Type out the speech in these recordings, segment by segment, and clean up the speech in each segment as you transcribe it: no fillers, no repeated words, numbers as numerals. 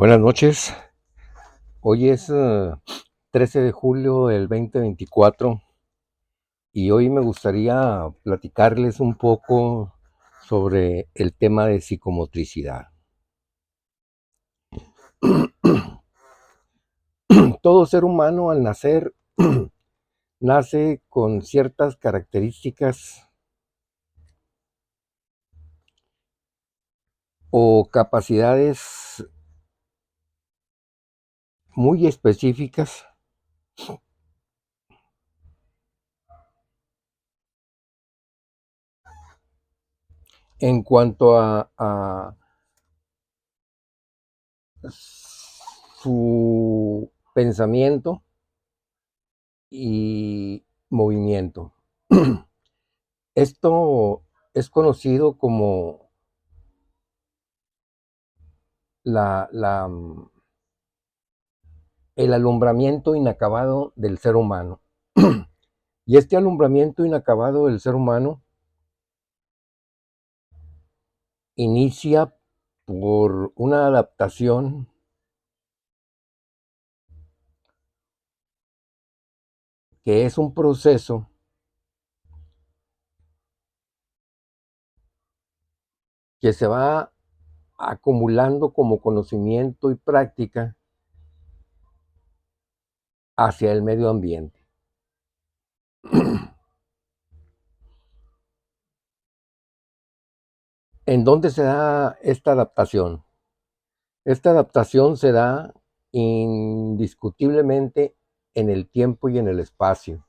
Buenas noches. Hoy es 13 de julio del 2024 y hoy me gustaría platicarles un poco sobre el tema de psicomotricidad. Todo ser humano al nacer nace con ciertas características o capacidades muy específicas en cuanto a su pensamiento y movimiento. Esto es conocido como la, la, mm, el alumbramiento inacabado del ser humano. Y este alumbramiento inacabado del ser humano inicia por una adaptación que es un proceso que se va acumulando como conocimiento y práctica hacia el medio ambiente. ¿En dónde se da esta adaptación? Esta adaptación se da indiscutiblemente en el tiempo y en el espacio,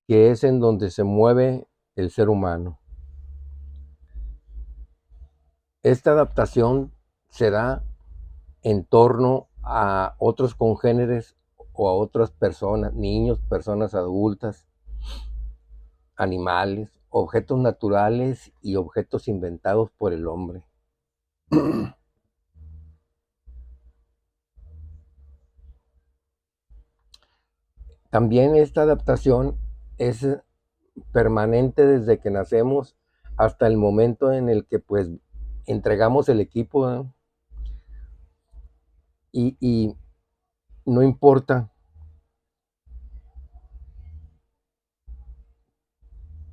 que es en donde se mueve el ser humano. Esta adaptación se da en torno a otros congéneres o a otras personas, niños, personas adultas, animales, objetos naturales y objetos inventados por el hombre. También esta adaptación es permanente desde que nacemos hasta el momento en el que pues entregamos el equipo, ¿eh? Y no importa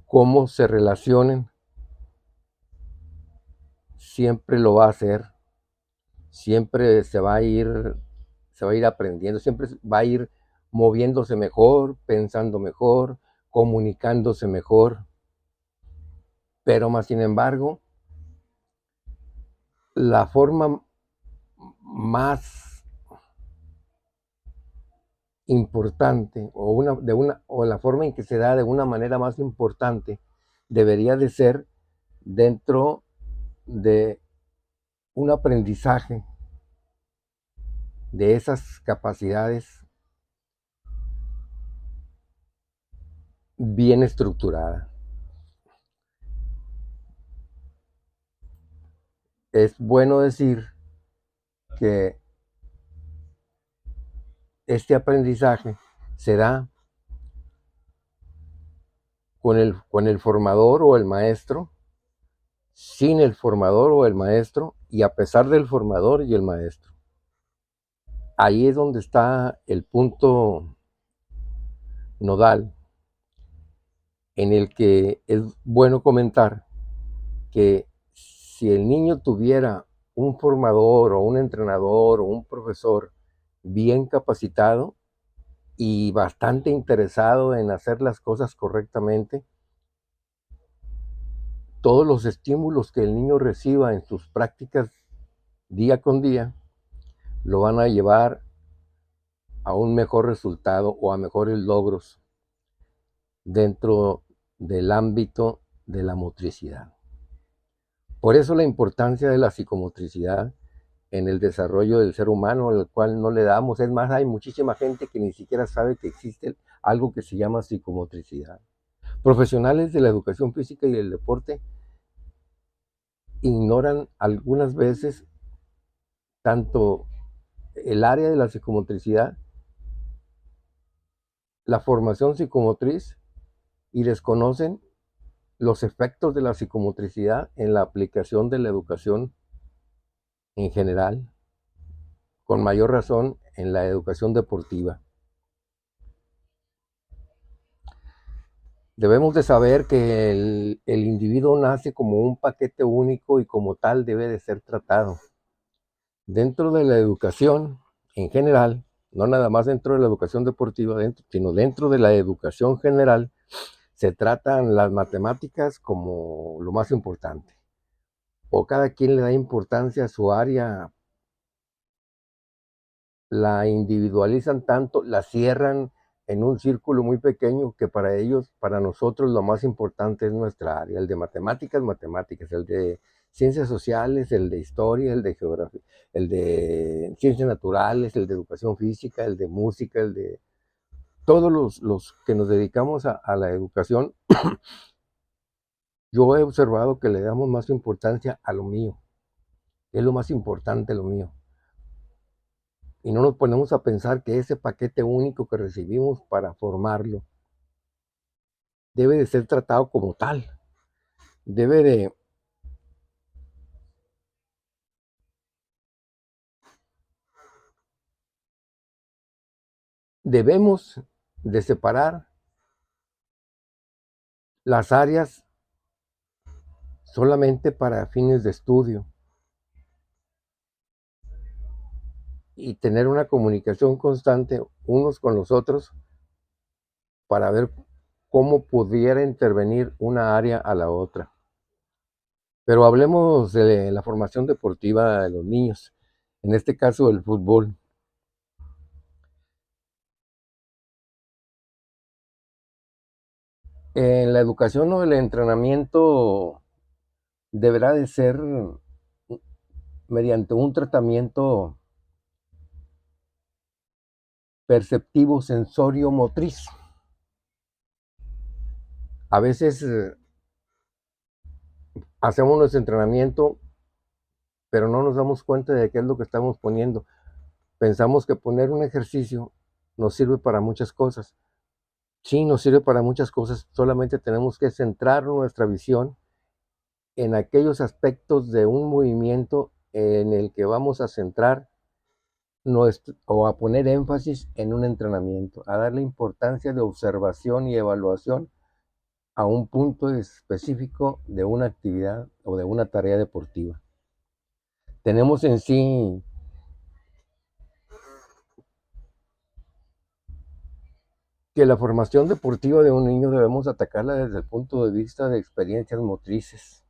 cómo se relacionen, siempre lo va a hacer, siempre se va a ir aprendiendo, siempre va a ir moviéndose mejor, pensando mejor, comunicándose mejor, pero más sin embargo, la forma más importante o la forma en que se da de una manera más importante debería de ser dentro de un aprendizaje de esas capacidades bien estructurada. Es bueno decir que este aprendizaje se da con el formador o el maestro, sin el formador o el maestro y a pesar del formador y el maestro. Ahí es donde está el punto nodal en el que es bueno comentar que si el niño tuviera un formador o un entrenador o un profesor bien capacitado y bastante interesado en hacer las cosas correctamente, todos los estímulos que el niño reciba en sus prácticas día con día lo van a llevar a un mejor resultado o a mejores logros dentro del ámbito de la motricidad. Por eso la importancia de la psicomotricidad en el desarrollo del ser humano, al cual no le damos. Es más, hay muchísima gente que ni siquiera sabe que existe algo que se llama psicomotricidad. Profesionales de la educación física y del deporte ignoran algunas veces tanto el área de la psicomotricidad, la formación psicomotriz y desconocen los efectos de la psicomotricidad en la aplicación de la educación en general. con mayor razón en la educación deportiva. Debemos de saber que el individuo nace como un paquete único y como tal debe de ser tratado. Dentro de la educación en general, no nada más dentro de la educación deportiva, sino dentro de la educación general, se tratan las matemáticas como lo más importante. O cada quien le da importancia a su área, la individualizan tanto, la cierran en un círculo muy pequeño que para ellos, para nosotros lo más importante es nuestra área, el de matemáticas, matemáticas, el de ciencias sociales, el de historia, el de geografía, el de ciencias naturales, el de educación física, el de música, el de todos los que nos dedicamos a la educación. Yo he observado que le damos más importancia a lo mío, es lo más importante lo mío. Y no nos ponemos a pensar que ese paquete único que recibimos para formarlo debe de ser tratado como tal. Debe de, debemos de separar las áreas solamente para fines de estudio y tener una comunicación constante unos con los otros para ver cómo pudiera intervenir una área a la otra. Pero hablemos de la formación deportiva de los niños, en este caso el fútbol. En la educación o el entrenamiento deberá de ser mediante un tratamiento perceptivo sensorio motriz. A veces hacemos nuestro entrenamiento, pero no nos damos cuenta de qué es lo que estamos poniendo. Pensamos que poner un ejercicio nos sirve para muchas cosas. Sí, nos sirve para muchas cosas, solamente tenemos que centrar nuestra visión en aquellos aspectos de un movimiento en el que vamos a centrar o a poner énfasis en un entrenamiento, a darle importancia de observación y evaluación a un punto específico de una actividad o de una tarea deportiva. Tenemos en sí que la formación deportiva de un niño debemos atacarla desde el punto de vista de experiencias motrices.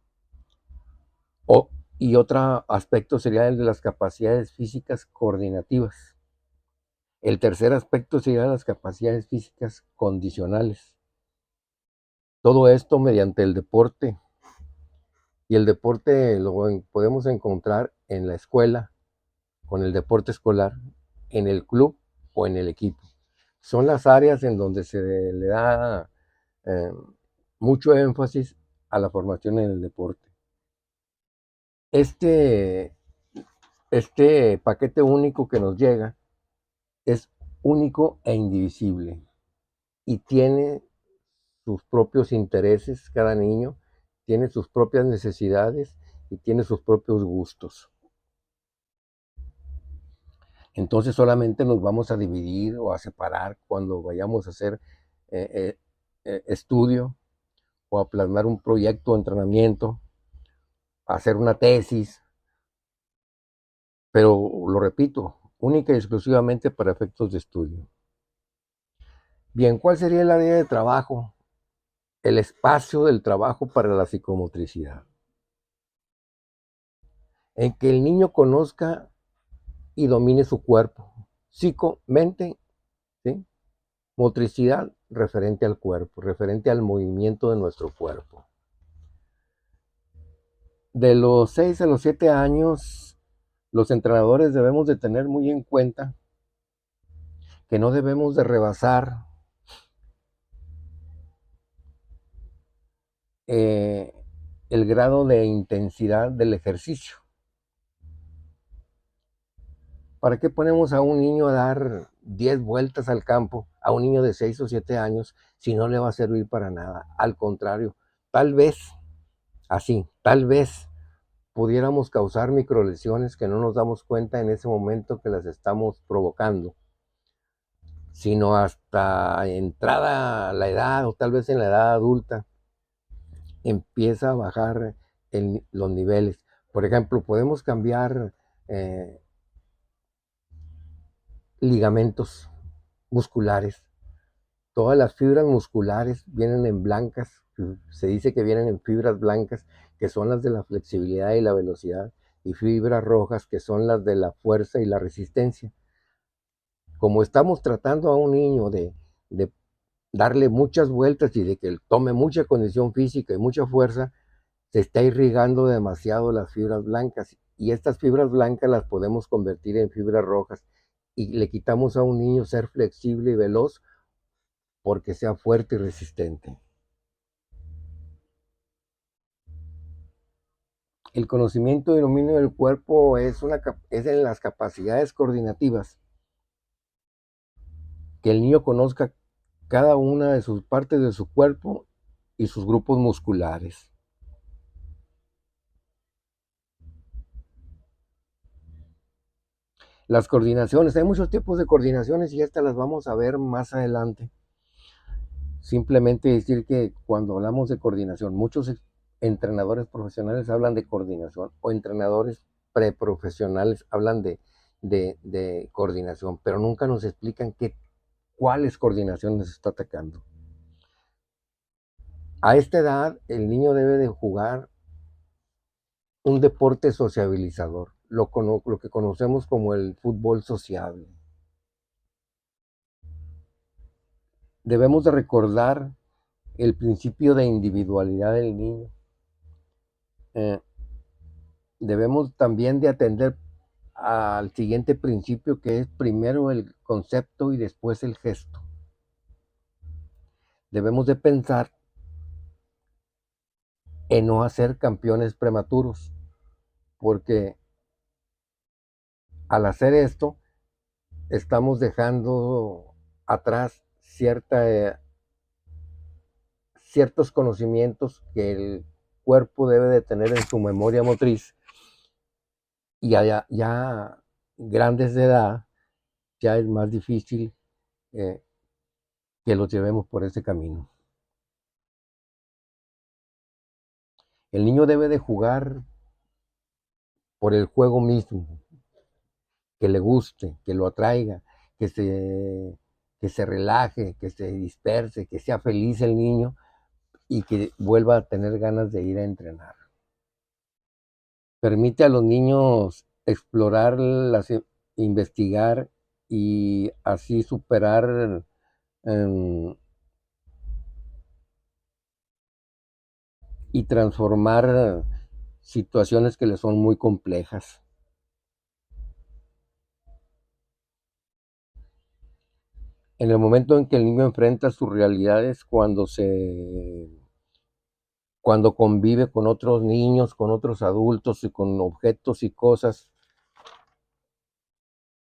Y otro aspecto sería el de las capacidades físicas coordinativas. El tercer aspecto sería las capacidades físicas condicionales. Todo esto mediante el deporte. Y el deporte lo podemos encontrar en la escuela, con el deporte escolar, en el club o en el equipo. Son las áreas en donde se le da eh, mucho énfasis a la formación en el deporte. Este, este paquete único que nos llega es único e indivisible y tiene sus propios intereses, cada niño tiene sus propias necesidades y tiene sus propios gustos. Entonces solamente nos vamos a dividir o a separar cuando vayamos a hacer estudio o a plasmar un proyecto de entrenamiento, a hacer una tesis, pero lo repito, única y exclusivamente para efectos de estudio. Bien, ¿cuál sería el área de trabajo? El espacio del trabajo para la psicomotricidad. En que el niño conozca y domine su cuerpo. Psico, mente, ¿sí? Motricidad referente al cuerpo, referente al movimiento de nuestro cuerpo. De los 6 a los 7 años, los entrenadores debemos de tener muy en cuenta que no debemos de rebasar el grado de intensidad del ejercicio. ¿Para qué ponemos a un niño a dar 10 vueltas al campo, a un niño de 6 o 7 años, si no le va a servir para nada? Al contrario, tal vez, así, tal vez pudiéramos causar microlesiones que no nos damos cuenta en ese momento que las estamos provocando, sino hasta entrada a la edad o tal vez en la edad adulta empieza a bajar los niveles. Por ejemplo, podemos cambiar eh, ligamentos musculares. Todas las fibras musculares vienen en blancas, se dice que vienen en fibras blancas, que son las de la flexibilidad y la velocidad, y fibras rojas, que son las de la fuerza y la resistencia. Como estamos tratando a un niño de darle muchas vueltas y de que él tome mucha condición física y mucha fuerza, se está irrigando demasiado las fibras blancas, y estas fibras blancas las podemos convertir en fibras rojas, y le quitamos a un niño ser flexible y veloz porque sea fuerte y resistente. El conocimiento y dominio del cuerpo es en las capacidades coordinativas, que el niño conozca cada una de sus partes de su cuerpo y sus grupos musculares. Las coordinaciones, hay muchos tipos de coordinaciones y estas las vamos a ver más adelante. Simplemente decir que cuando hablamos de coordinación, muchos entrenadores profesionales hablan de coordinación, o entrenadores preprofesionales hablan de coordinación, pero nunca nos explican cuáles coordinaciones está atacando. A esta edad, el niño debe de jugar un deporte sociabilizador, lo que conocemos como el fútbol sociable. Debemos de recordar el principio de individualidad del niño. Debemos también de atender al siguiente principio, que es primero el concepto y después el gesto. Debemos de pensar en no hacer campeones prematuros, porque al hacer esto estamos dejando atrás ciertos conocimientos que el cuerpo debe de tener en su memoria motriz, y ya grandes de edad ya es más difícil eh, que los llevemos por ese camino. El niño debe de jugar por el juego mismo, que le guste, que lo atraiga, que se, que se relaje, que se disperse, que sea feliz el niño y que vuelva a tener ganas de ir a entrenar. Permite a los niños explorar, investigar y así superar y transformar situaciones que les son muy complejas. En el momento en que el niño enfrenta sus realidades, cuando convive con otros niños, con otros adultos y con objetos y cosas,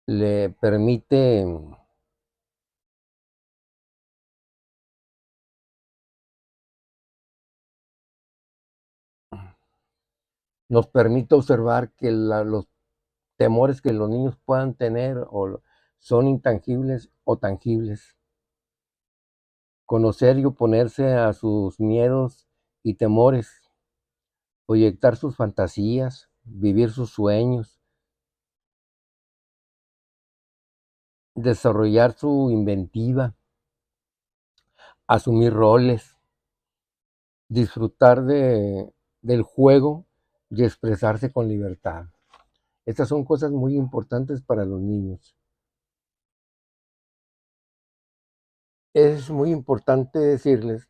le permite nos permite observar que los temores que los niños puedan tener son intangibles o tangibles. Conocer y oponerse a sus miedos y temores, proyectar sus fantasías, vivir sus sueños, desarrollar su inventiva, asumir roles, disfrutar del juego y expresarse con libertad. Estas son cosas muy importantes para los niños. Es muy importante decirles,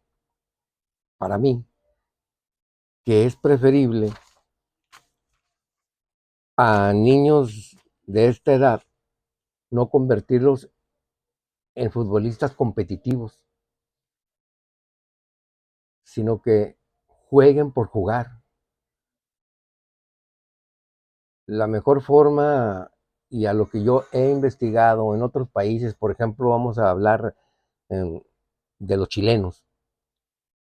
para mí, que es preferible a niños de esta edad no convertirlos en futbolistas competitivos, sino que jueguen por jugar. La mejor forma, y a lo que yo he investigado en otros países, por ejemplo, vamos a hablar eh, de los chilenos.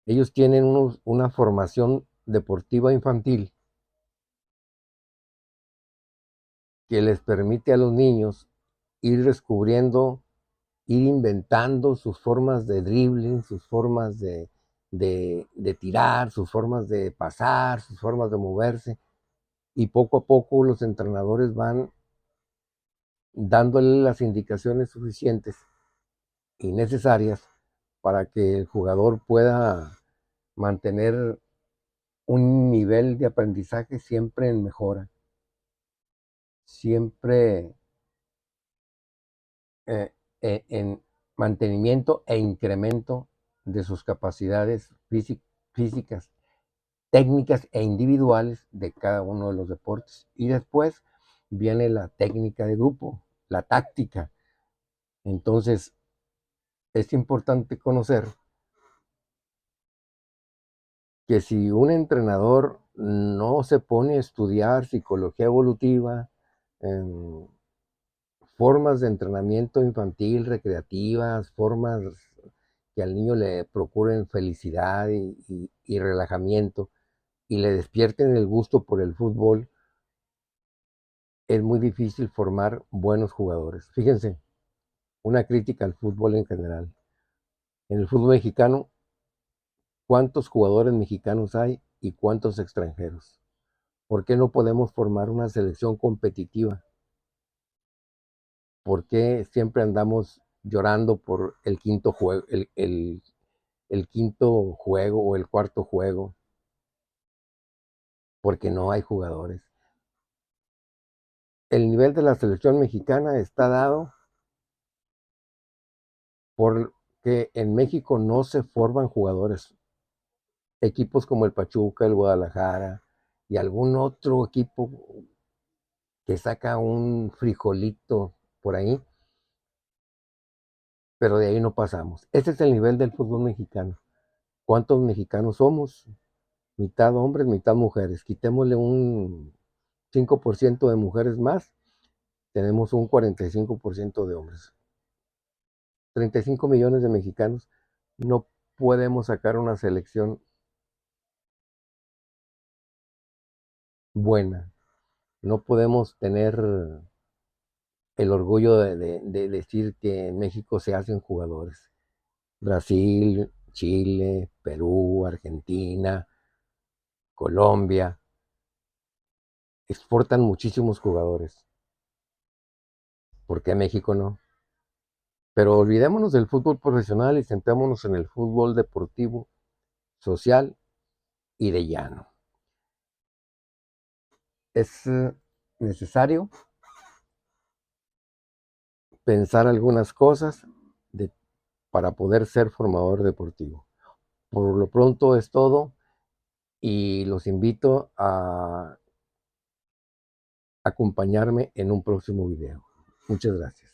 Ellos tienen una formación deportiva infantil que les permite a los niños ir descubriendo, ir inventando sus formas de dribbling, sus formas de tirar, sus formas de pasar, sus formas de moverse, y poco a poco los entrenadores van dándole las indicaciones suficientes y necesarias para que el jugador pueda mantener un nivel de aprendizaje siempre en mejora, siempre en mantenimiento e incremento de sus capacidades físicas, técnicas e individuales de cada uno de los deportes. Y después viene la técnica de grupo, la táctica. Entonces, es importante conocer que si un entrenador no se pone a estudiar psicología evolutiva, formas de entrenamiento infantil, recreativas, formas que al niño le procuren felicidad y relajamiento y le despierten el gusto por el fútbol, es muy difícil formar buenos jugadores. Fíjense, una crítica al fútbol en general. En el fútbol mexicano, ¿cuántos jugadores mexicanos hay y cuántos extranjeros? ¿Por qué no podemos formar una selección competitiva? ¿Por qué siempre andamos llorando por el quinto juego, el quinto juego o el cuarto juego? Porque no hay jugadores. El nivel de la selección mexicana está dado porque en México no se forman jugadores. Equipos como el Pachuca, el Guadalajara y algún otro equipo que saca un frijolito por ahí, pero de ahí no pasamos. Ese es el nivel del fútbol mexicano. ¿Cuántos mexicanos somos? Mitad hombres, mitad mujeres. Quitémosle un 5% de mujeres más, tenemos un 45% de hombres. 35 millones de mexicanos. No podemos sacar una selección buena. No podemos tener el orgullo de decir que en México se hacen jugadores. Brasil, Chile, Perú, Argentina, Colombia, exportan muchísimos jugadores. ¿Por qué México no? Pero olvidémonos del fútbol profesional y centrémonos en el fútbol deportivo, social y de llano. Es necesario pensar algunas cosas de, para poder ser formador deportivo. Por lo pronto es todo y los invito a acompañarme en un próximo video. Muchas gracias.